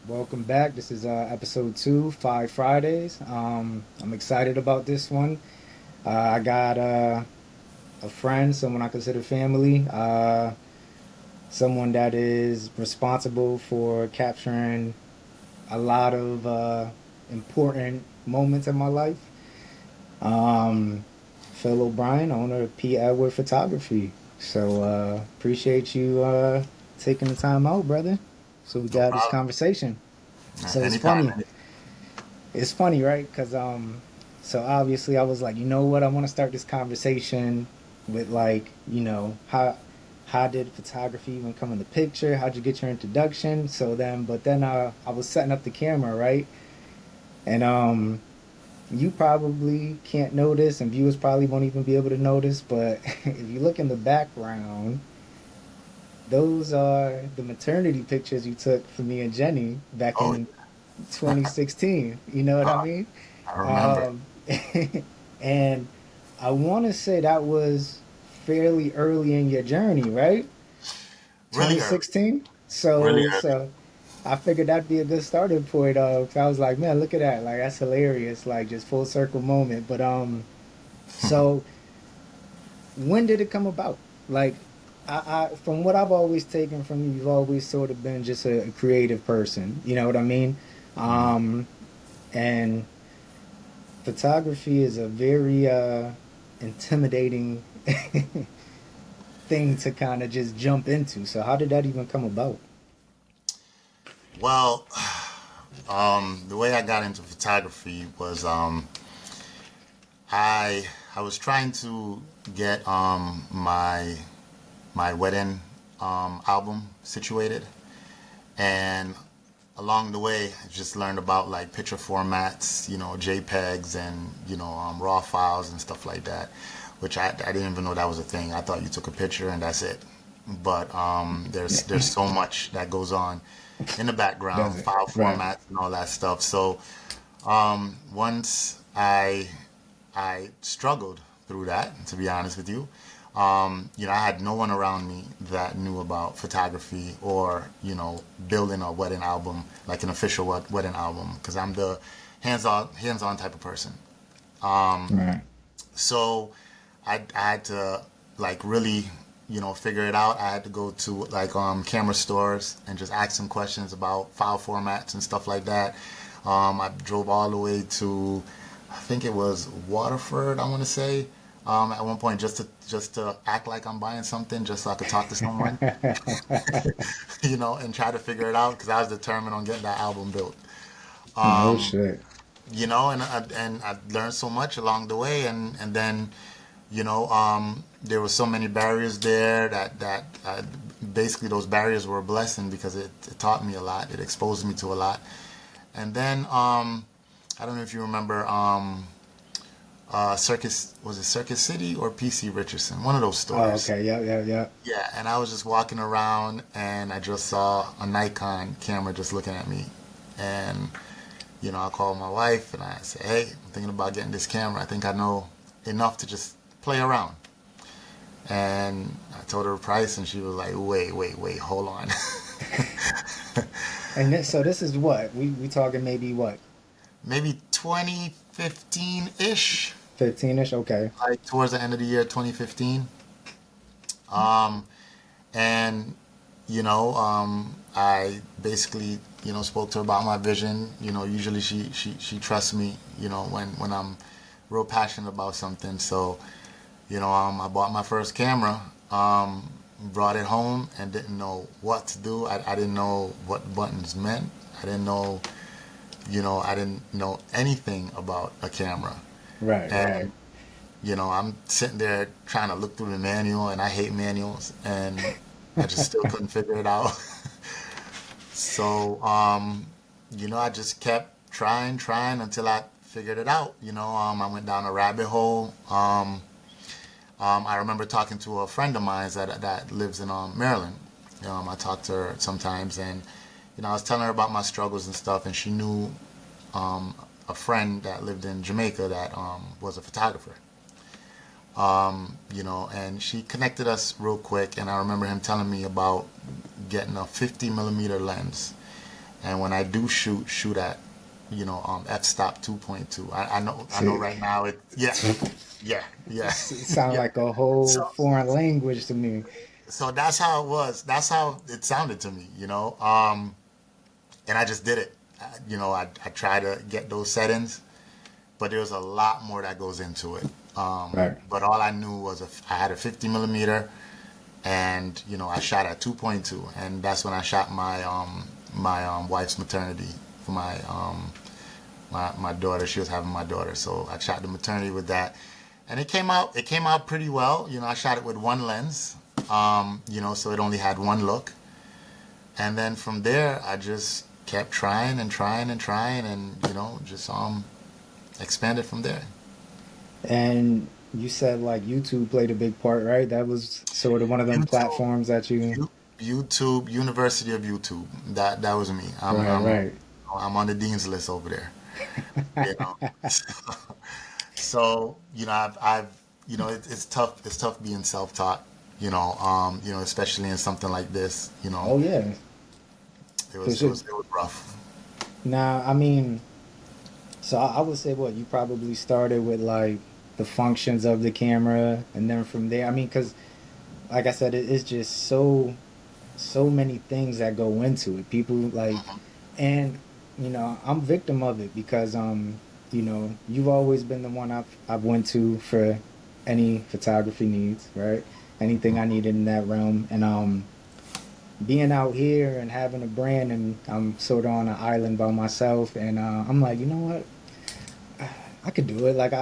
Welcome back. This is episode two, Five Fridays. I'm excited about this one. I got a friend, someone I consider family, someone that is responsible for capturing a lot of important moments in my life. Um, Phil O'Brien, owner of PEdward Photography. So appreciate you taking the time out, brother. So we No got this problem. conversation. So it's Anytime. funny. It's funny, right? Because so obviously I was like, you know what? I want to start this conversation with like, how did photography even come in the picture? How'd you get your introduction? So then, but then I was setting up the camera, right? And you probably can't notice, and viewers probably won't even be able to notice. But if you look in the background, those are the maternity pictures you took for me and Jenny back Oh, in 2016. You know what I uh, mean? I remember. Um, and I want to say that was fairly early in your journey, right? Really early. 2016. Really early. So I figured that'd be a good starting point. 'Cause I was like, man, look at that! Like that's hilarious. Like just full circle moment. But so when did it come about? Like, from what I've always taken from you, you've always sort of been just a creative person. You know what I mean? Mhm. Um, and photography is a very intimidating thing to kind of just jump into. So how did that even come about? Well, the way I got into photography was I was trying to get my wedding album situated, and along the way I just learned about like picture formats, JPEGs and RAW files and stuff like that, which I didn't even know that was a thing. I thought you took a picture and that's it. But there's so much that goes on in the Does background, it? file Right. formats and all that stuff. So once I struggled through that, to be honest with you. I had no one around me that knew about photography or, building a wedding album, like an official wedding album, because I'm the hands-on type of person. Right. So I had to like really, figure it out. I had to go to like camera stores and just ask some questions about file formats and stuff like that. I drove all the way to, I think it was Waterford, I want to say, at one point just to act like I'm buying something just so I could talk to someone, and try to figure it out because I was determined on getting that album built. No shit. And I learned so much along the way, and then there were so many barriers there that basically those barriers were a blessing because it taught me a lot. It exposed me to a lot. And then I don't know if you remember Circus, was it Circus City or PC Richardson? One of those Oh, stores. okay. Yeah, yeah, yeah. Yeah, and I was just walking around and I just saw a Nikon camera just looking at me. And I called my wife and I said, hey, I'm thinking about getting this camera. I think I know enough to just play around. And I told her the price and she was like, wait, hold on. And so this is what we talking maybe what Maybe 2015-ish, 15ish? Okay. like towards the end of the year 2015. And I basically spoke to her about my vision. Usually she trusts me. When I'm real passionate about something. So I bought my first camera, brought it home, and didn't know what to do. I didn't know what buttons meant. I didn't know I didn't know anything about a camera. Right, right. And I'm sitting there trying to look through the manual, and I hate manuals, and I just still couldn't figure it out. So, I just kept trying until I figured it out. I went down a rabbit hole. I remember talking to a friend of mine that lives in Maryland. I talked to her sometimes, and I was telling her about my struggles and stuff, and she knew a friend that lived in Jamaica that was a photographer. And she connected us real quick. And I remember him telling me about getting a 50 millimeter lens and when I do shoot at, f-stop 2.2. I know See, right now yeah, yeah, yeah, it sound yeah. like a whole So foreign language to me. so that's how it was. That's how it sounded to me, and I just did it. I try to get those settings, but there's a lot more that goes into it. Right. But all I knew was I had a 50 millimeter, and I shot at 2.2, and that's when I shot my wife's maternity for my daughter. She was having my daughter, so I shot the maternity with that, and it came out pretty well. I shot it with one lens, so it only had one look, and then from there I just kept trying and trying and trying, and just expanded from there. And you said like YouTube played a big part, right? That was sort of one of them YouTube, platforms that you. YouTube, University of YouTube. That was me. I'm Right, I'm right. I'm on the dean's list over there. You know. So I've it's tough. It's tough being self-taught. Especially in something like this. Oh yeah, It for was it sure. was it was rough. Now, I mean, so I would say what you probably started with like the functions of the camera, and then from there, I mean, because like I said, it's just so many things that go into it. People like, and I'm victim of it because you've always been the one I've went to for any photography needs, right? Anything I needed in that realm, and being out here and having a brand, and I'm sort of on an island by myself, and I'm like, you know what, I could do it. Like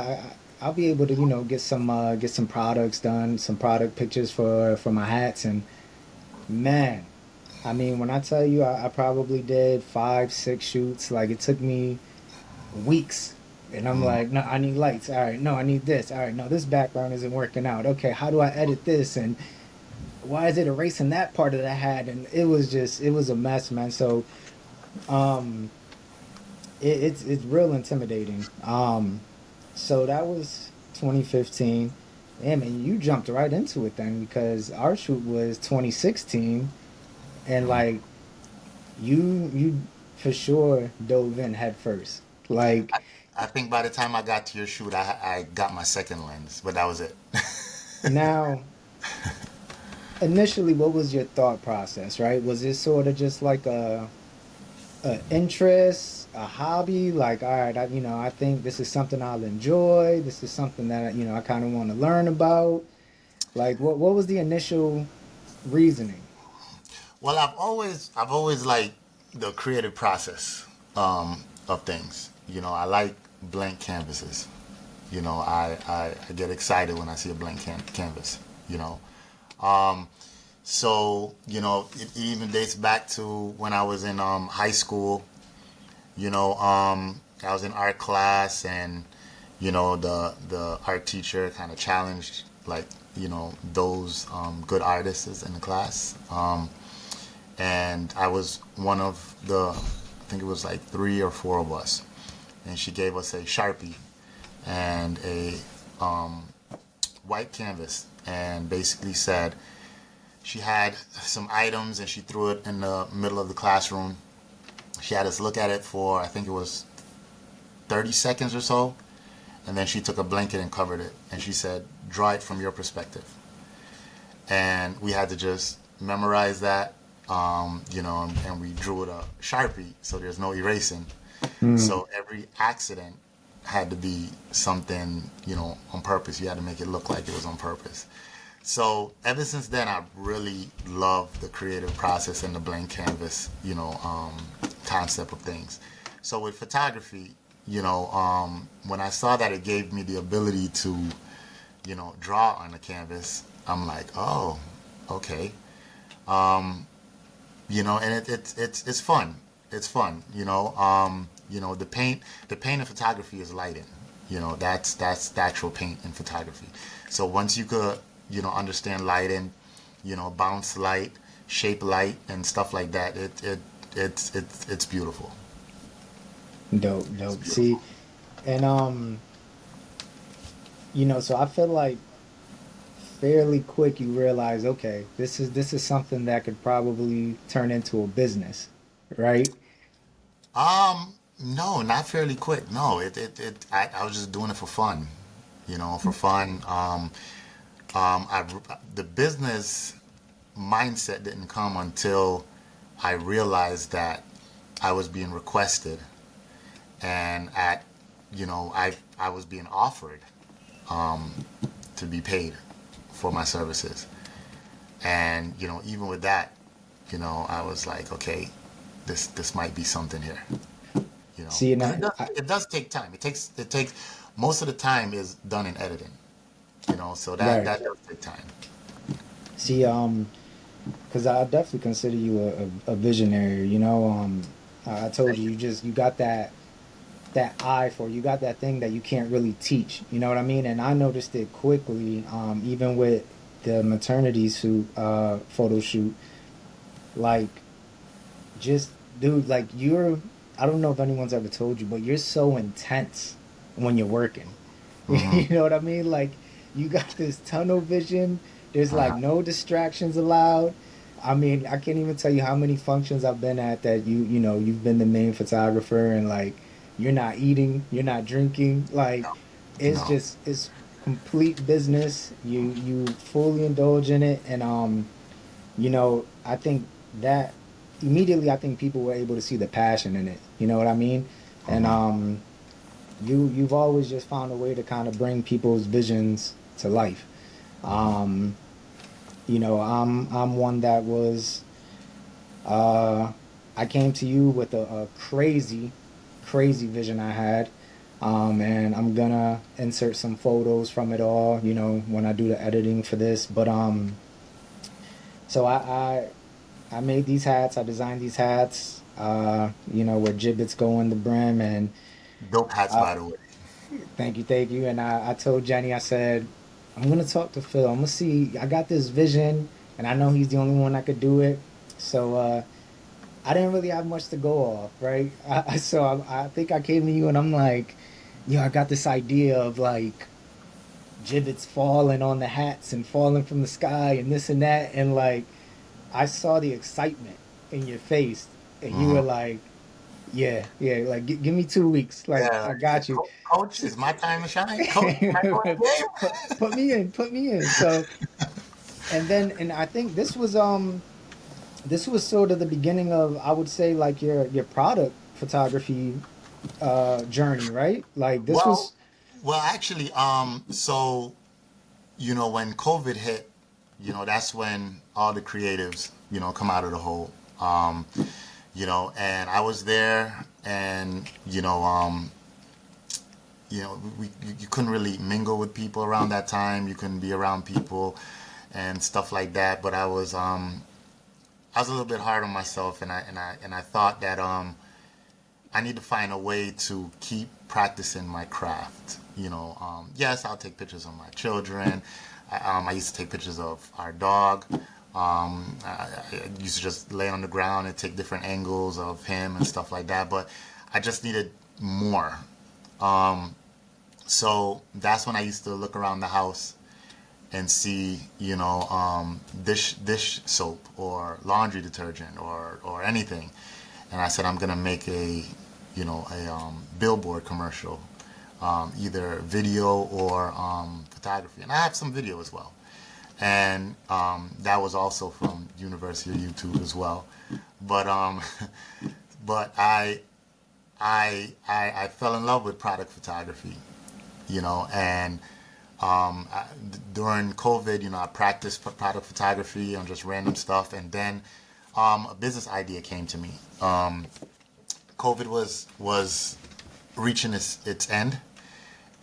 I'll be able to get some products done, some product pictures for my hats, and man, I mean, when I tell you, I probably did 5, 6 shoots. Like it took me weeks. And I'm Mm. like, no, I need lights. All right, no, I need this. All right, no, this background isn't working out. Okay, how do I edit this? And why is it erasing that part of the hat? And it was a mess, man. So, um, it's real intimidating. So that was 2015. Damn, man, you jumped right into it then because our shoot was 2016, and like you for sure dove in head first. Like I think by the time I got to your shoot, I got my second lens, but that was it. now, initially, what was your thought process? Right? Was it sort of just like a interest, a hobby? Like, all right, I think this is something I'll enjoy. This is something that I kind of want to learn about. Like, what was the initial reasoning? Well, I've always liked the creative process of things. I like blank canvases. I get excited when I see a blank canvas. You know, um, so it even dates back to when I was in high school. I was in art class, and the art teacher kind of challenged, like, those good artists in the class. And I was one of I think it was like three or four of us, and she gave us a Sharpie and a white canvas, and basically said she had some items and she threw it in the middle of the classroom. She had us look at it for, I think it was 30 seconds or so, and then she took a blanket and covered it, and she said, draw it from your perspective. And we had to just memorize that, and we drew it a Sharpie, so there's no erasing. Hmm. So every accident had to be something, on purpose. You had to make it look like it was on purpose. So ever since then, I really love the creative process and the blank canvas, concept of things. So with photography, when I saw that it gave me the ability to, draw on the canvas, I'm like, oh, okay. And it's fun. It's fun. The paint in photography is lighting. That's the actual paint in photography. So once you could, understand lighting, bounce light, shape light, and stuff like that, it's beautiful. Dope, It's dope. beautiful. See, and so I feel like fairly quick you realize, okay, this is something that could probably turn into a business, right? No, not fairly quick. No, I was just doing it for fun, for fun. The business mindset didn't come until I realized that I was being requested and I was being offered to be paid for my services. And, even with that, I was like, okay, this might be something here, See, and because it does take time. It takes most of the time is done in editing, so that right. that does take time. See, because I definitely consider you a visionary. I told Thank you, you. you got that eye for you got that thing that you can't really teach. You know what I mean? And I noticed it quickly, even with the maternity suit photo shoot. Like, just dude, like you're. I don't know if anyone's ever told you, but you're so intense when you're working. Hmm. You know what I mean? Like you got this tunnel vision. There's like Uh, no distractions allowed. I mean, I can't even tell you how many functions I've been at that you've been the main photographer and like you're not eating, you're not drinking. Like no. it's complete business. You fully indulge in it and I think that immediately I think people were able to see the passion in it. You know what I mean? And Hmm. you've always just found a way to kind of bring people's visions to life. Um, I'm one that was uh I came to you with a crazy, crazy vision I had. And I'm gonna insert some photos from it all, when I do the editing for this. But so I made these hats, I designed these hats, where gibbets go in the brim and Dope hats, uh, by the way. thank you. And I told Jenny, I said, I'm gonna talk to Phil. I'm gonna see. I got this vision, and I know he's the only one that could do it. So I didn't really have much to go off, right? I think I came to you, and I'm like, I got this idea of like gibbets falling on the hats and falling from the sky and this and that, and like I saw the excitement in your face, and you were Hmm. like, yeah, yeah, like give me 2 weeks, like Yeah, I got you. coach, it's my time to shine. Coach, can I go in the game? Put me in. So, and I think this was sort of the beginning of, I would say, like your product photography journey, right? Like this Well, was well, actually, so when COVID hit, that's when all the creatives, come out of the hole. And I was there, and you couldn't really mingle with people around that time. You couldn't be around people and stuff like that. But I was a little bit hard on myself, and I thought that I need to find a way to keep practicing my craft. Yes, I'll take pictures of my children. I used to take pictures of our dog. I used to just lay on the ground and take different angles of him and stuff like that. But I just needed more. So that's when I used to look around the house and see, dish soap or laundry detergent or anything. And I said, I'm gonna make a billboard commercial, either video or photography, and I have some video as well. And that was also from University of YouTube as well. But but I fell in love with product photography, and during COVID, I practiced product photography on just random stuff, and then a business idea came to me. COVID was reaching its end,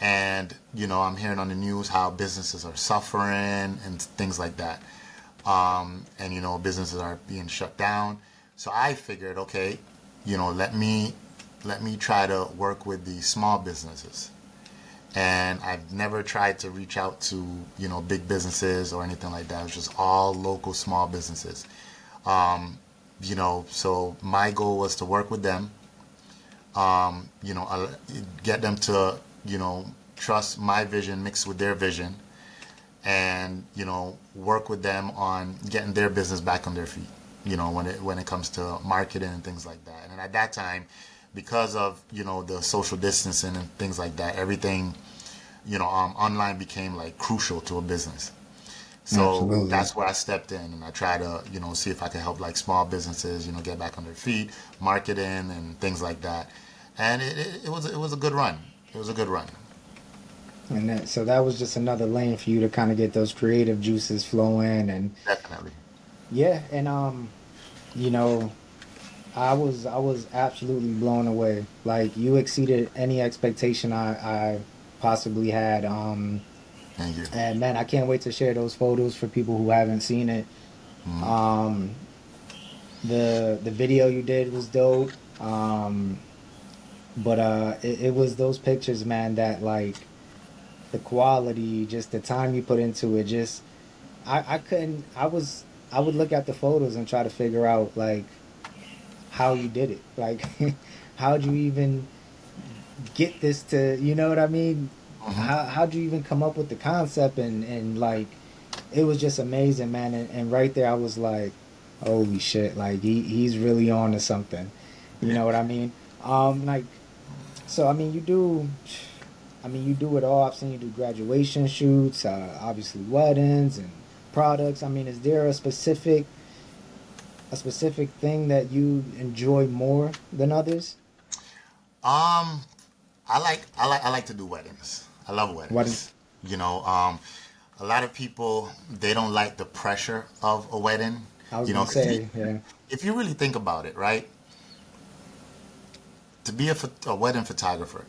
and I'm hearing on the news how businesses are suffering and things like that, and businesses are being shut down. So I figured, okay, let me try to work with the small businesses, and I've never tried to reach out to big businesses or anything like that. It's just all local small businesses. So my goal was to work with them, get them to trust my vision mixed with their vision, and work with them on getting their business back on their feet. When it comes to marketing and things like that. And at that time, because of, the social distancing and things like that, everything, online became like crucial to a business. So Absolutely. that's where I stepped in, and I try to, see if I can help like small businesses, get back on their feet, marketing and things like that. And it was a good run. It was a good run. And so that was just another lane for you to kind of get those creative juices flowing. And Definitely. yeah, and you know, I was absolutely blown away. Like you exceeded any expectation I possibly had. Thank you. And man, I can't wait to share those photos for people who haven't seen it. Um, the video you did was dope. But it was those pictures, man, that like the quality, just the time you put into it, just I couldn't I would look at the photos and try to figure out like how you did it. Like how'd you even get this to, you know what I mean? Hmm. How'd you even come up with the concept? And like it was just amazing, man. And right there I was like, holy shit, like he's really on to something. You Yeah. know what I mean? Like so I mean you do it all. I've seen you do graduation shoots, obviously weddings and products. I mean, is there a specific thing that you enjoy more than others? Um, I like to do weddings. I love What is weddings. You know, um, a lot of people, they don't like the pressure of a wedding. I was gonna 'Cause say, yeah. if you really think about it, right, to be a wedding photographer,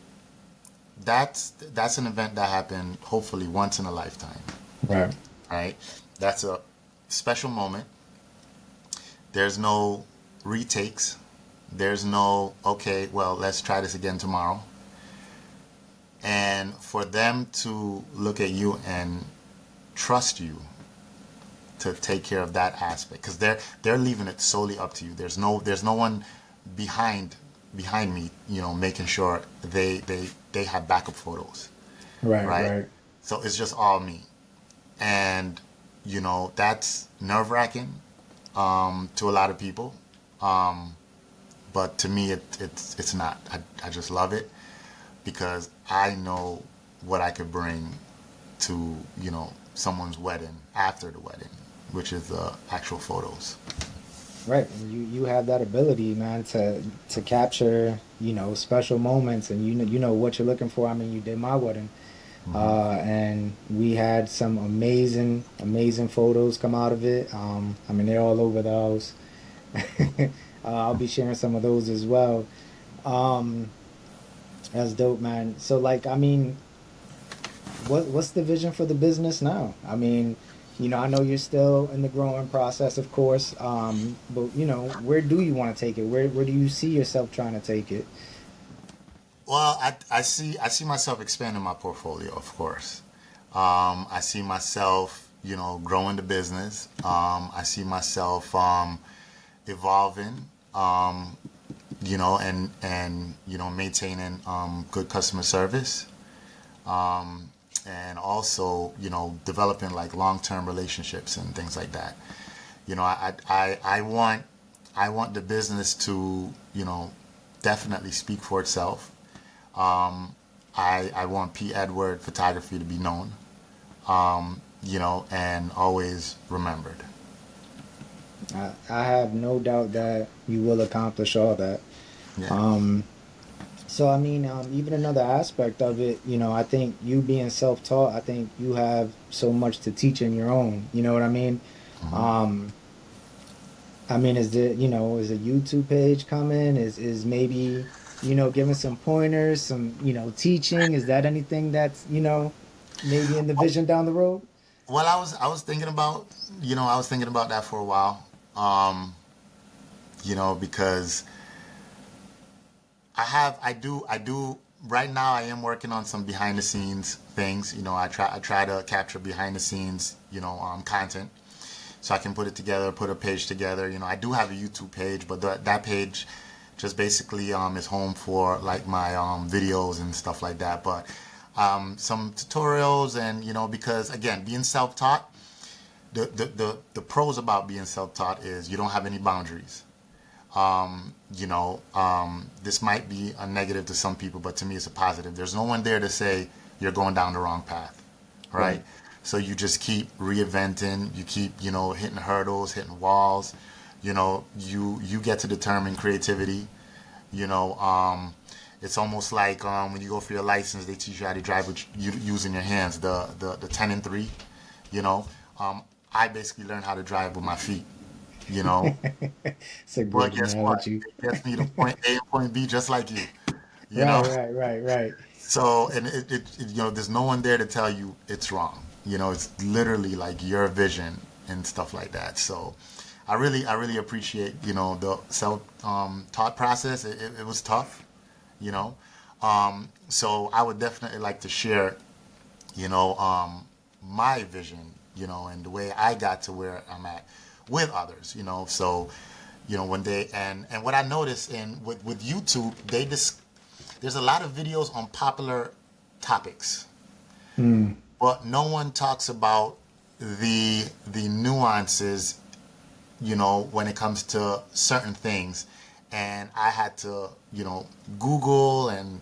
that's an event that happened hopefully once in a lifetime, Right. right? That's a special moment. There's no retakes. There's no, okay, well, let's try this again tomorrow. And for them to look at you and trust you to take care of that aspect, because they're leaving it solely up to you. There's no one behind behind me, making sure they have backup photos, Right, right? right. So it's just all me, and that's nerve wracking, to a lot of people. But to me, it's not. I just love it because I know what I could bring to someone's wedding after the wedding, which is the actual photos. Right. And you have that ability, man, to capture, special moments, and you know what you're looking for. I mean, you did my wedding. Hmm. And we had some amazing photos come out of it. I mean, they're all over the house. I'll be sharing some of those as well. Um, that's dope, man. So, like, I mean, what's the vision for the business now? I mean, I know you're still in the growing process, of course. But where do you want to take it? Where do you see yourself trying to take it? Well, I see myself expanding my portfolio, of course. I see myself, growing the business. I see myself evolving, and maintaining good customer service, and also developing like long-term relationships and things like that. I want the business to definitely speak for itself. I want PEdward photography to be known, and always remembered. I have no doubt that you will accomplish all that. Yeah. Um, so I mean, even another aspect of it, I think you being self-taught, I think you have so much to teach in your own. You know what I mean? Hmm. Um, I mean, is a YouTube page coming? Is maybe, giving some pointers, some, teaching? Is that anything that's, maybe in the vision down the road? Well, I was thinking about that for a while, because I do right now. I am working on some behind the scenes things. I try to capture behind the scenes content, so I can put it together, put a page together. I do have a YouTube page, but that page just basically is home for like my videos and stuff like that. But some tutorials, and because again, being self-taught, the pros about being self-taught is you don't have any boundaries. This might be a negative to some people, but to me it's a positive. There's no one there to say you're going down the wrong path, Right. right? So you just keep reinventing, you keep, hitting hurdles, hitting walls. You get to determine creativity. You know, it's almost like when you go for your license, they teach you how to drive with you using your hands, the 10 and 3, you know. Um, I basically learned how to drive with my feet, you know. It's a But great guess what? analogy. It gets me to point A and point B just like you, you Right, know. right, right, right. So, and there's no one there to tell you it's wrong. It's literally like your vision and stuff like that. So, I really appreciate, the self taught process. It was tough, you know. So I would definitely like to share, you know, um, my vision, and the way I got to where I'm at with others. So, when they and what I noticed in with YouTube, there's a lot of videos on popular topics, Mm, but no one talks about the nuances, when it comes to certain things. And I had to, Google and,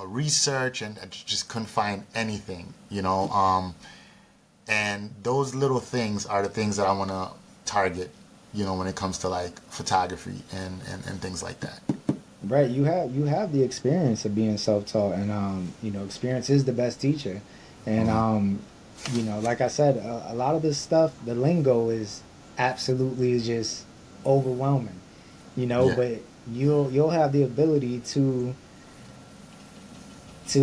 research, and I just couldn't find anything. And those little things are the things that I want to target, when it comes to like photography and things like that. right. You have the experience of being self-taught, and experience is the best teacher. And Hmm. like I said, a lot of this stuff, the lingo is absolutely just overwhelming. Yeah. But you'll have the ability to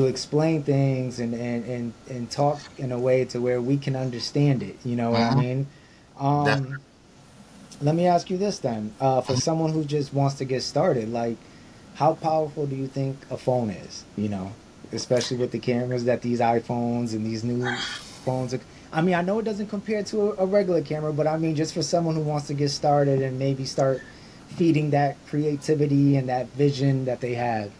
explain things and talk in a way to where we can understand it. You know what I Hmm. mean? Um, Definitely. Let me ask you this then. For someone who just wants to get started, like, how powerful do you think a phone is? Especially with the cameras that these iPhones and these new phones are. I mean, I know it doesn't compare to a regular camera, but I mean, just for someone who wants to get started and maybe start feeding that creativity and that vision that they have.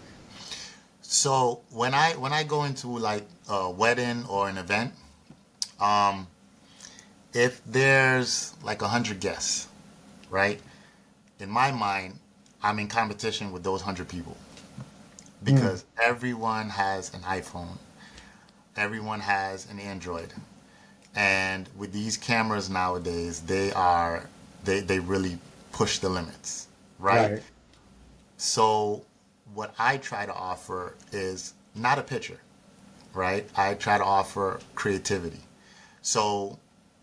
So when I go into like a wedding or an event, um, if there's like 100 guests, right? In my mind, I'm in competition with those 100 people Mm, because everyone has an iPhone, everyone has an Android, and with these cameras nowadays, they really push the limits, right? right. So what I try to offer is not a picture, right? I try to offer creativity. So,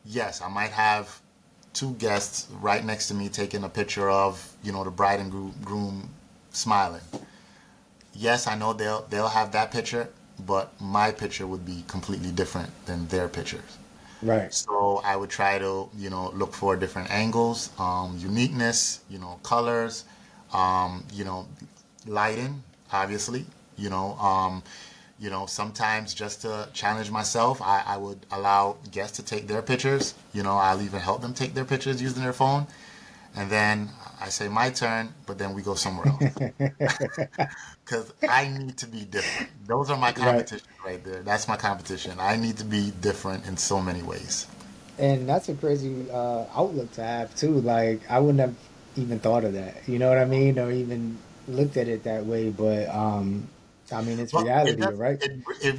yes, I might have two guests right next to me taking a picture of, the bride and groom smiling. Yes, I know they'll have that picture, but my picture would be completely different than their pictures. Right. So I would try to, look for different angles, uniqueness, colors, you know, lighting, obviously, you know, um, sometimes just to challenge myself, I would allow guests to take their pictures. I'll even help them take their pictures using their phone. And then I say my turn, but then we go somewhere else. Because I need to be different. Those are my Right. competition right there. That's my competition. I need to be different in so many ways. And that's a crazy outlook to have too. Like I wouldn't have even thought of that. You know what I mean? Or even looked at it that way. But I mean, it's Well, it reality, does. right?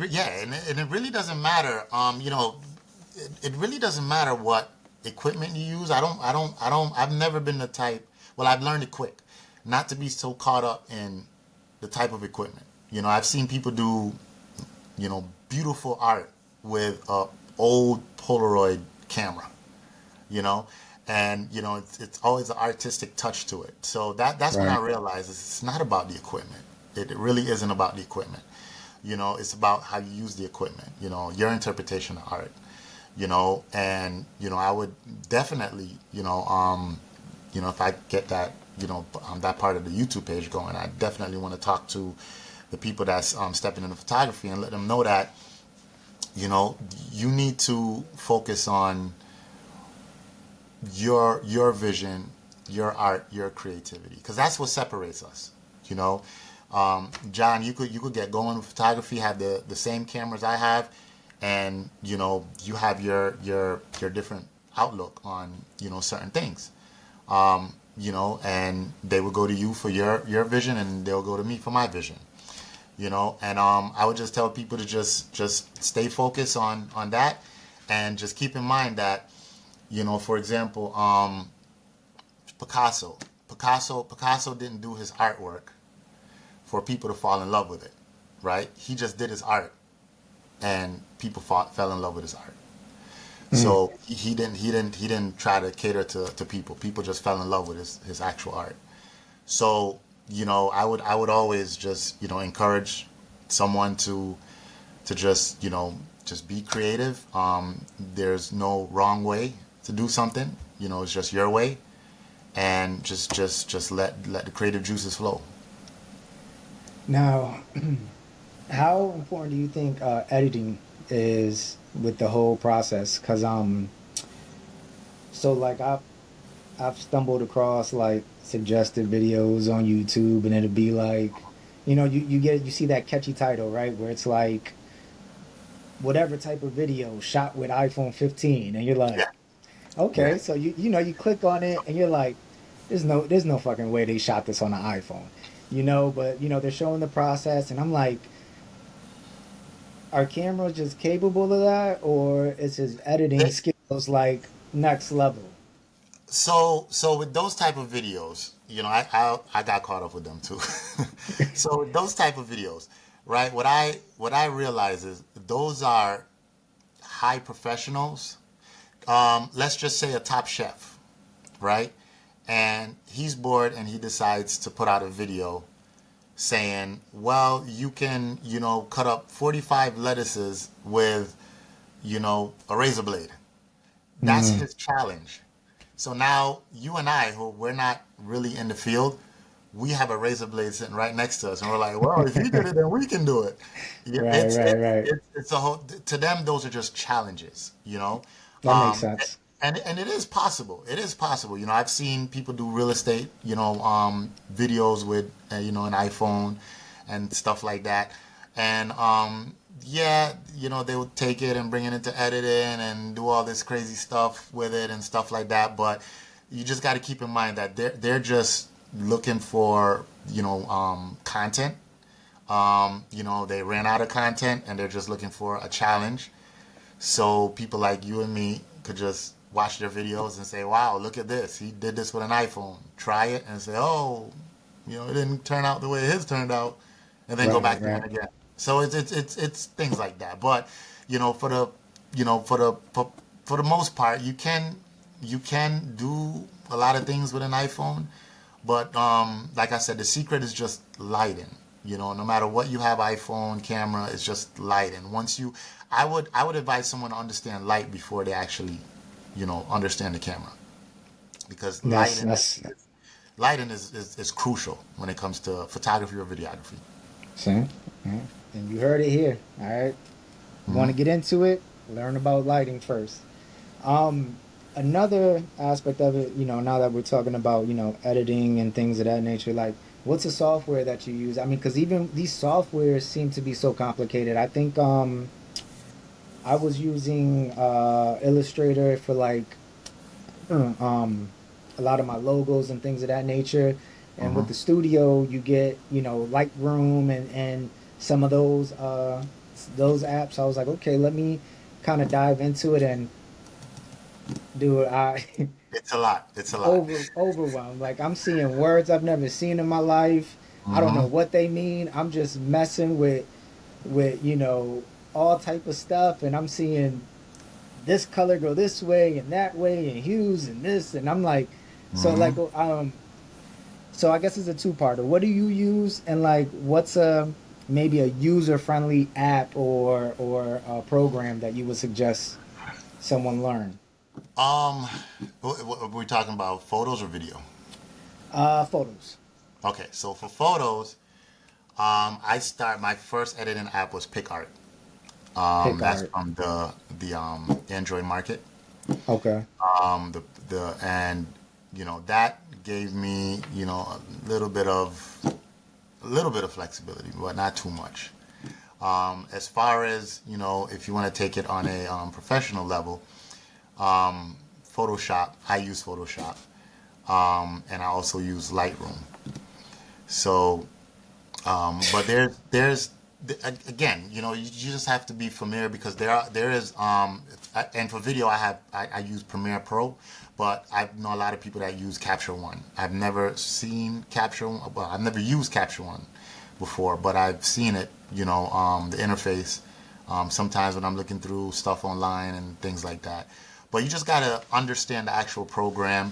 Yeah, and it really doesn't matter. It really doesn't matter what equipment you use. I've never been the type. Well, I've learned it quick, not to be so caught up in the type of equipment. I've seen people do, beautiful art with a old Polaroid camera. You know, and it's always an artistic touch to it. So that's when I Right. realized it's not about the equipment. It really isn't about the equipment. It's about how you use the equipment. Your interpretation of art. And I would definitely, if I get that, that part of the YouTube page going, I definitely want to talk to the people that's stepping into photography and let them know that, you know, you need to focus on your vision, your art, your creativity, because that's what separates us. You know, John, you could get going with photography, have the same cameras I have, and you have your different outlook on certain things. and they would go to you for your vision, and they'll go to me for my vision. And I would just tell people to just stay focused on that, and just keep in mind that, for example, Picasso didn't do his artwork for people to fall in love with it, right? He just did his art, and people fell in love with his art. Mm. So he didn't try to cater to people. People just fell in love with his actual art. So, I would always just, encourage someone to just be creative. There's no wrong way to do something. It's just your way, and just let the creative juices flow. Now, how important do you think editing is with the whole process? Because so like I've stumbled across like suggested videos on YouTube, and it'll be like, you see that catchy title, right? Where it's like whatever type of video shot with iPhone 15, and you're like, Yeah, yeah. okay, so you click on it, and you're like, there's no fucking way they shot this on an iPhone, but they're showing the process, and I'm like, are cameras just capable of that, or is his editing They, skills like next level? so with those type of videos, I got caught up with them too. So with those type of videos, right? What I realize is those are high professionals. Let's just say a top chef, right? And he's bored, and he decides to put out a video saying, well, you can, cut up 45 lettuces with, a razor blade. That's Mm, his challenge. So now you and I, who we're not really in the field, we have a razor blade sitting right next to us, and we're like, well, if he did it, then we can do it. Yeah, right, it's right, it's right. it's a whole. To them, those are just challenges. That makes Um, sense. and it is possible. It is possible. I've seen people do real estate, videos with, an iPhone and stuff like that. And yeah, they would take it and bring it into editing and do all this crazy stuff with it and stuff like that. But you just got to keep in mind that they're just looking for, content. They ran out of content, and they're just looking for a challenge. So people like you and me could just watch their videos and say, "Wow, look at this! He did this with an iPhone." Try it and say, "Oh, it didn't turn out the way his turned out," and then go Right, back to it right. again. So it's things like that. But for the you know for the most part, you can do a lot of things with an iPhone. But like I said, the secret is just lighting. No matter what you have, iPhone camera, it's just lighting. I would advise someone to understand light before they actually, understand the camera, because That's lighting that's is crucial when it comes to photography or videography. See, yeah. And you heard it here. All right. Want to Hmm. get into it? Learn about lighting first. Um, Another aspect of it, now that we're talking about, editing and things of that nature, like what's a software that you use? I mean, because even these softwares seem to be so complicated. I think I was using Illustrator for like um a lot of my logos and things of that nature. And Hmm. with the studio, you get, Lightroom and some of those apps. I was like, okay, let me kind of dive into it and do it. I It's a lot. It's a lot. overwhelmed. Like I'm seeing words I've never seen in my life. I don't know Hmm. what they mean. I'm just messing with all type of stuff, and I'm seeing this color go this way and that way and hues and this, and I'm like, so like Hmm. so I guess it's a two-parter. What do you use, and like what's a maybe a user-friendly app or a program that you would suggest someone learn? Um, what are we talking about? Photos or video? Photos. Okay, so for photos, I start my first editing app was PicArt. Pick That's art. from the Android market. Okay. The and that gave me a little bit of flexibility, but not too much. As far as if you want to take it on a professional level, Photoshop. I use Photoshop. and I also use Lightroom. So, but again, you just have to be familiar because there is and for video I use Premiere Pro, but I know a lot of people that use Capture One. I've never seen Capture One, well, I've never used Capture One before, but I've seen it. The interface. Sometimes when I'm looking through stuff online and things like that. But you just gotta understand the actual program.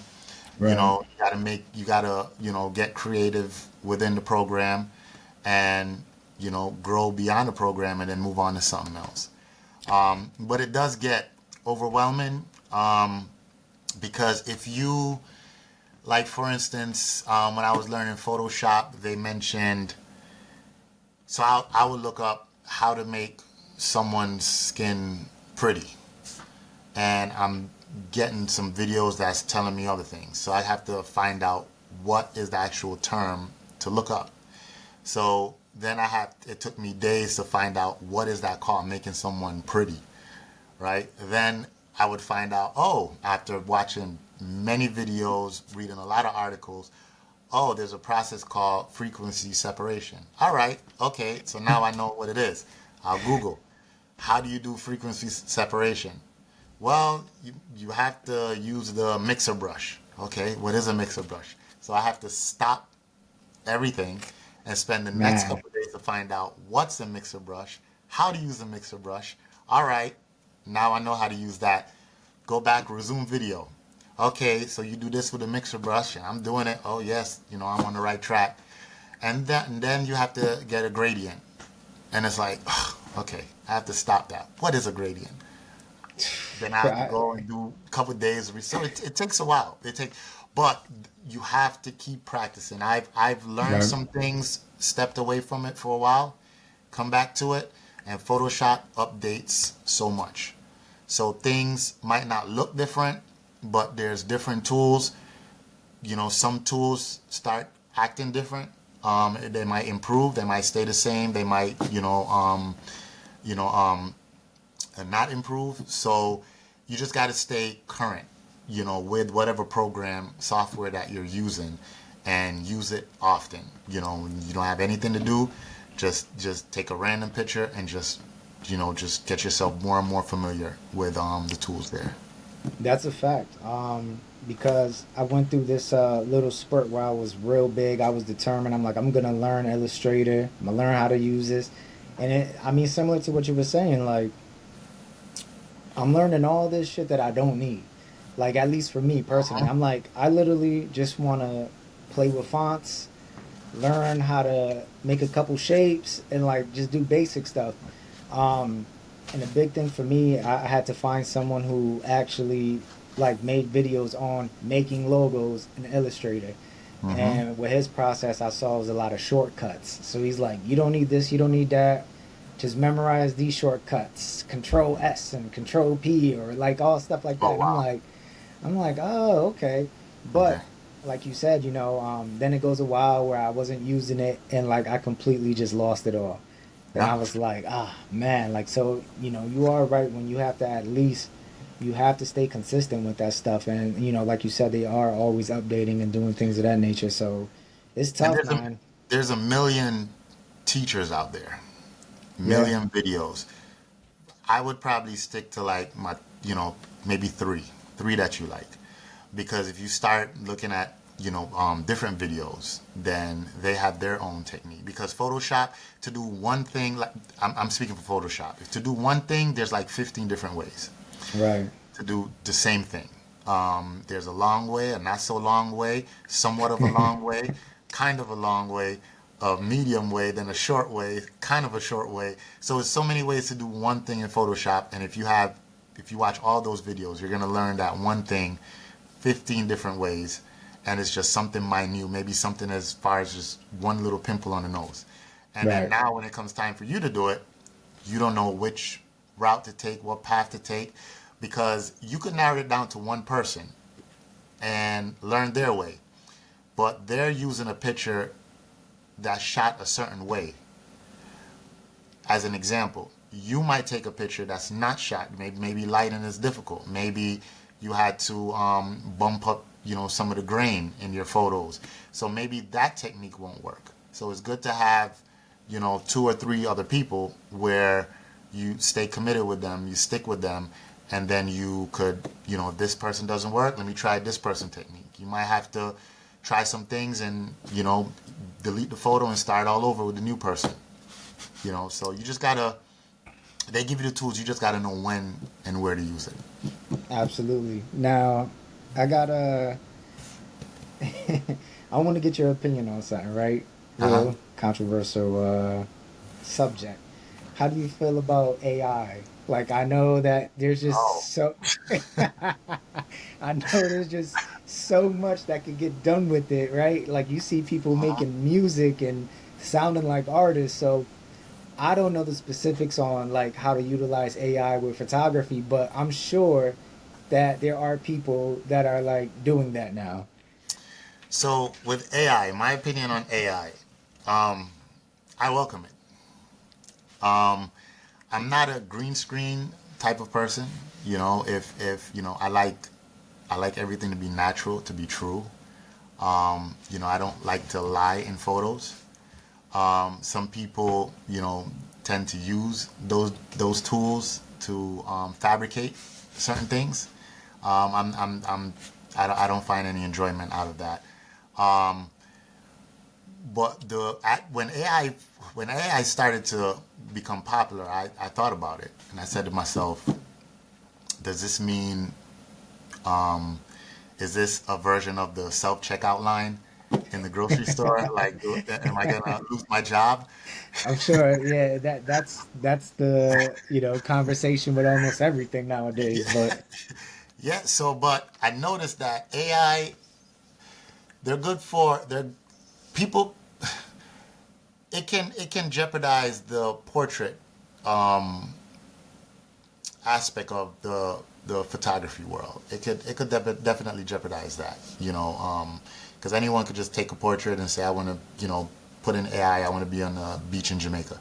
Right. You gotta, get creative within the program and, grow beyond the program and then move on to something else. But it does get overwhelming because if you, like, for instance, when I was learning Photoshop, they mentioned, so I would look up how to make someone's skin pretty. And I'm getting some videos that's telling me other things. So I have to find out what is the actual term to look up. So then it took me days to find out what is that called, making someone pretty, right? Then I would find out, oh, after watching many videos, reading a lot of articles, oh, there's a process called frequency separation. All right, okay, so now I know what it is. I'll Google, how do you do frequency separation? Well, you have to use the mixer brush. Okay, what is a mixer brush? So I have to stop everything and spend the next Man. couple of days to find out what's a mixer brush, how to use a mixer brush. All right, now I know how to use that. Go back, resume video. Okay, so you do this with a mixer brush, and I'm doing it. Oh yes, I'm on the right track. And then you have to get a gradient, and it's like, ugh, okay, I have to stop that. What is a gradient? Then I have to I, go and do a couple of days of research. It takes a while. But you have to keep practicing. I've learned right. some things, stepped away from it for a while, come back to it, and Photoshop updates so much. So things might not look different, but there's different tools. Some tools start acting different. They might improve. They might stay the same. They might, you know, um, not improve. So you just got to stay current, with whatever program software that you're using, and use it often. When you don't have anything to do, just take a random picture and just get yourself more and more familiar with the tools there. That's a fact. Because I went through this little spurt where I was real big. I was determined. I'm like, I'm gonna learn Illustrator. I'm gonna learn how to use this. And I mean, similar to what you were saying, like I'm learning all this shit that I don't need. Like at least for me personally, Uh-huh. I'm like, I literally just want to play with fonts, learn how to make a couple shapes, and like just do basic stuff. Um, and a big thing for me, I had to find someone who actually like made videos on making logos in Illustrator. Mm-hmm. And with his process, I saw was a lot of shortcuts. So he's like, you don't need this, you don't need that. Just memorize these shortcuts, Control S and Control P, or like all stuff like that. Oh And I'm wow. like, oh, okay. Okay. But like you said, then it goes a while where I wasn't using it, and like I completely just lost it all. Then Yeah. I was like, man, like so, you are right when you have to at least you have to stay consistent with that stuff, and like you said, they are always updating and doing things of that nature. So it's And tough, man. there's a million teachers out there, Yeah, million videos. I would probably stick to like maybe three that you like, because if you start looking at different videos, then they have their own technique. Because Photoshop, to do one thing, like I'm speaking for Photoshop, if to do one thing, there's like 15 different ways right, to do the same thing. There's a long way, a not so long way, somewhat of a long way, kind of a long way, a medium way, then a short way, kind of a short way. So it's so many ways to do one thing in Photoshop, and if you watch all those videos, you're gonna learn that one thing 15 different ways, and it's just something minute, maybe something as far as just one little pimple on the nose. And then right, now when it comes time for you to do it, you don't know which route to take, what path to take, because you could narrow it down to one person and learn their way. But they're using a picture that's shot a certain way. As an example, you might take a picture that's not shot. Maybe lighting is difficult. Maybe you had to bump up, some of the grain in your photos. So maybe that technique won't work. So it's good to have, two or three other people where you stay committed with them, you stick with them, and then you could, if this person doesn't work, let me try this person technique. You might have to try some things and, delete the photo and start all over with the new person. So you just gotta, they give you the tools, you just gotta know when and where to use it. Absolutely. Now, I gotta, I want to get your opinion on something, right? Uh-huh. Real controversial subject. How do you feel about AI? Like, I know that there's Oh. just so, I know there's just so much that could get done with it, right? Like, you see people Uh-huh. making music and sounding like artists. So, I don't know the specifics on like how to utilize AI with photography, but I'm sure that there are people that are like doing that now. So with AI, my opinion on AI, I welcome it. Um, I'm not a green screen type of person. If I like everything to be natural, to be true. I don't like to lie in photos. Some people, tend to use those tools to fabricate certain things. I don't find any enjoyment out of that. Um, but when AI started to become popular, I thought about it and I said to myself, does this mean is this a version of the self checkout line in the grocery store? Like, am I gonna lose my job? I'm sure, yeah, that's the, conversation with almost everything nowadays, but Yeah. So, but I noticed that AI, they're people. It can jeopardize the portrait aspect of the photography world. It could definitely jeopardize that. Because anyone could just take a portrait and say, I want to, put in AI. I want to be on a beach in Jamaica,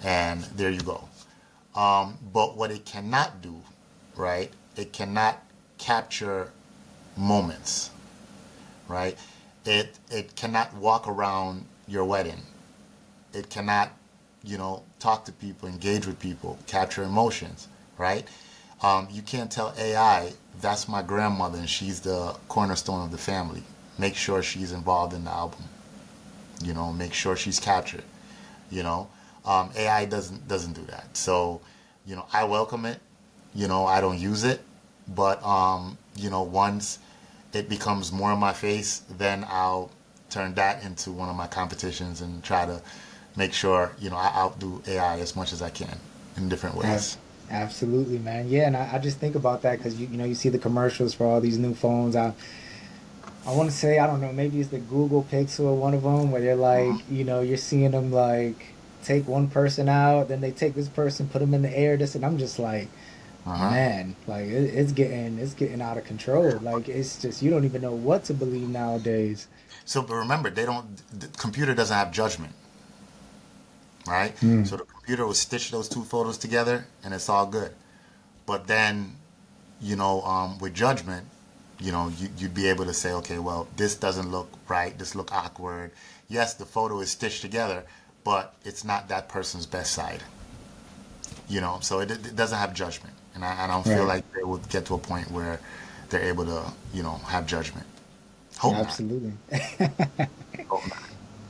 and there you go. But what it cannot do, right? It cannot capture moments, right? It cannot walk around your wedding. It cannot, talk to people, engage with people, capture emotions, right? You can't tell AI that's my grandmother and she's the cornerstone of the family. Make sure she's involved in the album. Make sure she's captured. You know, AI doesn't do that. So, I welcome it. I don't use it, but once it becomes more on my face, then I'll turn that into one of my competitions and try to make sure I outdo AI as much as I can in different ways. Abs- absolutely, man. Yeah, and I just think about that because you see the commercials for all these new phones. I want to say I don't know, maybe it's the Google Pixel, one of them, where they're Hmm. like, you're seeing them like take one person out, then they take this person, put them in the air, this, and I'm just like, Uh-huh. man, like it's getting out of control. Like it's just you don't even know what to believe nowadays. So, but remember, the computer doesn't have judgment, right? Mm, So the computer will stitch those two photos together, and it's all good. But then, with judgment, you'd be able to say, okay, well, this doesn't look right. This look awkward. Yes, the photo is stitched together, but it's not that person's best side. So it doesn't have judgment, and I don't feel right. like they would get to a point where they're able to, have judgment. Hope not. Absolutely. Hope not.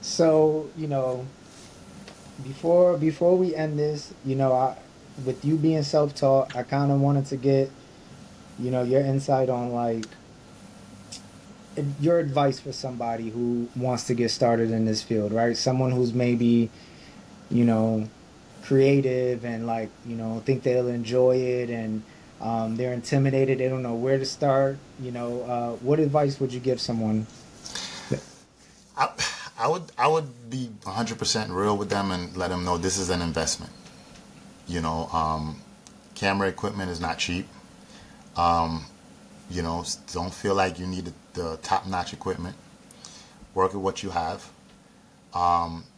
So, before we end this, with you being self-taught, I kind of wanted to get, your insight on like your advice for somebody who wants to get started in this field, right? Someone who's maybe, you know, creative and like, think they'll enjoy it and they're intimidated, they don't know where to start, what advice would you give someone? I, I would be 100% real with them and let them know this is an investment. You know, camera equipment is not cheap. Don't feel like you need the top-notch equipment. Work with what you have.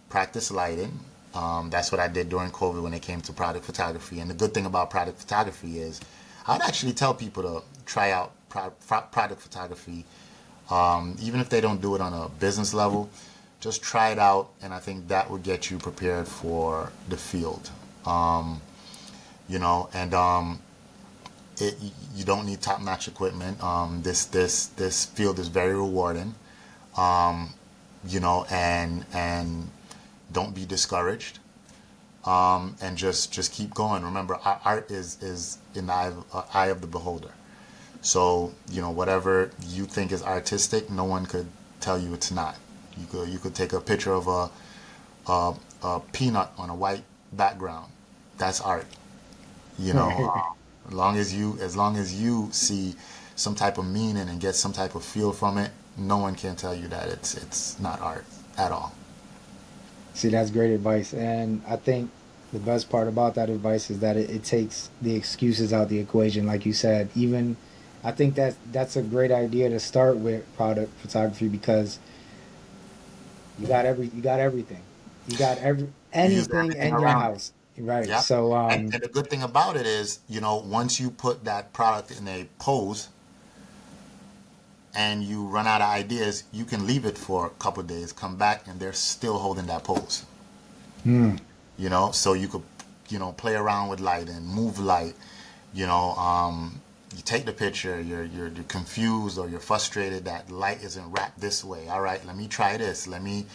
Practice lighting. That's what I did during COVID when it came to product photography. And the good thing about product photography is I'd actually tell people to try out product photography Even if they don't do it on a business level, just try it out, and I think that would get you prepared for the field. Um, and it you don't need top-notch equipment. This field is very rewarding. Um, and don't be discouraged. And just keep going. Remember, art is in the eye of the beholder. So, whatever you think is artistic, no one could tell you it's not. You could take a picture of a peanut on a white background. That's art. As long as you see some type of meaning and get some type of feel from it, no one can tell you that it's not art at all. See, that's great advice. And I think the best part about that advice is that it takes the excuses out the equation, like you said. Even I think that's a great idea to start with product photography because you got everything. You got You use anything everything in your around you. house. Right. Yep. So And the good thing about it is, once you put that product in a pose and you run out of ideas, you can leave it for a couple of days, come back, and they're still holding that pose. hmm, So you could, play around with light and move light. You take the picture, you're confused or you're frustrated that light isn't wrapped this way. All right, let me try this. Let me,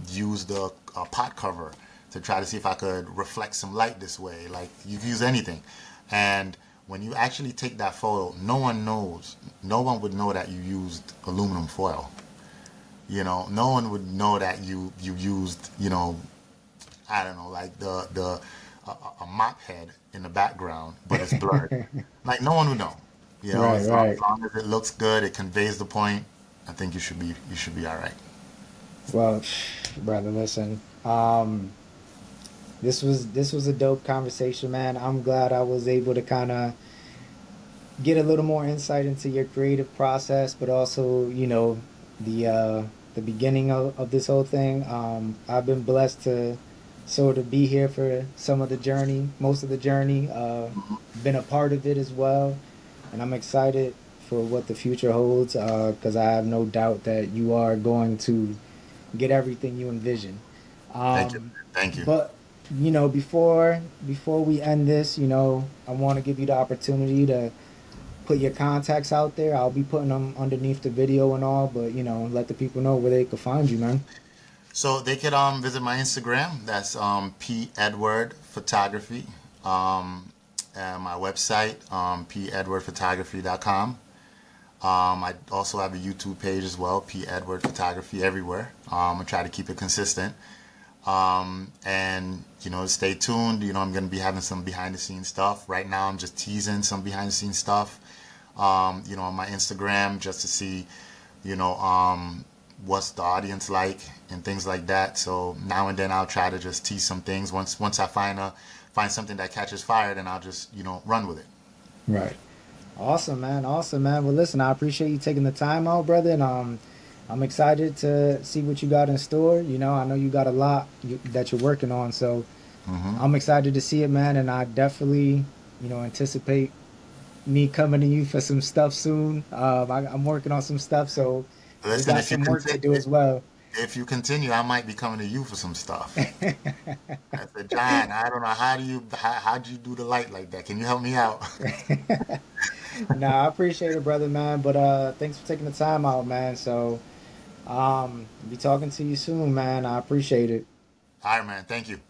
use the pot cover to try to see if I could reflect some light this way. Like you can use anything, and when you actually take that photo, no one would know that you used aluminum foil. No one would know that you used, I don't know, like the a mop head in the background, but it's blurred. Like no one would know. right, As right. long as it looks good, it conveys the point. I think you should be all right. Well, brother, listen. This was a dope conversation, man. I'm glad I was able to kind of get a little more insight into your creative process, but also, the beginning of this whole thing. I've been blessed to sort of be here for some of the journey, most of the journey. Been a part of it as well, and I'm excited for what the future holds. Because I have no doubt that you are going to get everything you envision. Thank you. Um, Thank you. but before we end this, I want to give you the opportunity to put your contacts out there. I'll be putting them underneath the video and all, but let the people know where they could find you, man. So they could visit my Instagram. That's PEdward Photography. And my website, PEdwardphotography.com. I also have a YouTube page as well, PEdward Photography everywhere. I try to keep it consistent. And stay tuned. I'm going to be having some behind the scenes stuff. Right now, I'm just teasing some behind the scenes stuff. On my Instagram just to see, what's the audience like and things like that. So now and then I'll try to just tease some things. Once I find something that catches fire, then I'll just run with it. Right. Awesome, man. Awesome, man. Well, listen, I appreciate you taking the time out, brother, and I'm excited to see what you got in store. I know you got a lot that you're working on, so Hmm. I'm excited to see it, man. And I definitely, anticipate me coming to you for some stuff soon. I'm working on some stuff, so we Listen, got some work to do as well. if you continue, I might be coming to you for some stuff. I said, John, I don't know how do you do the light like that? Can you help me out? Nah, I appreciate it, brother, man. But thanks for taking the time out, man. So be talking to you soon, man. I appreciate it. All right, man. Thank you.